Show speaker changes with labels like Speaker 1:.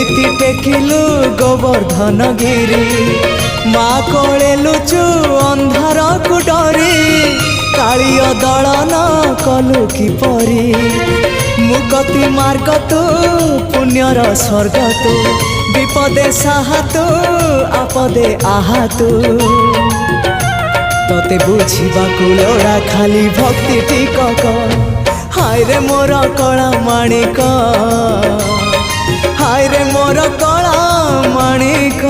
Speaker 1: केमिति टेकिलु गोवर्धन गिरी माँ कोले लुचु अंधार को डरी कालिय दलन कलु किपरि मुकति मार्ग तू पुण्यर स्वर्ग तू विपदे साहा तू आपदे आहा तू तोते बुझिबाकु लोड़ा खाली भक्ति टिकक हाय रे मोर कला माणिक हाय रे मोर कला माणिक।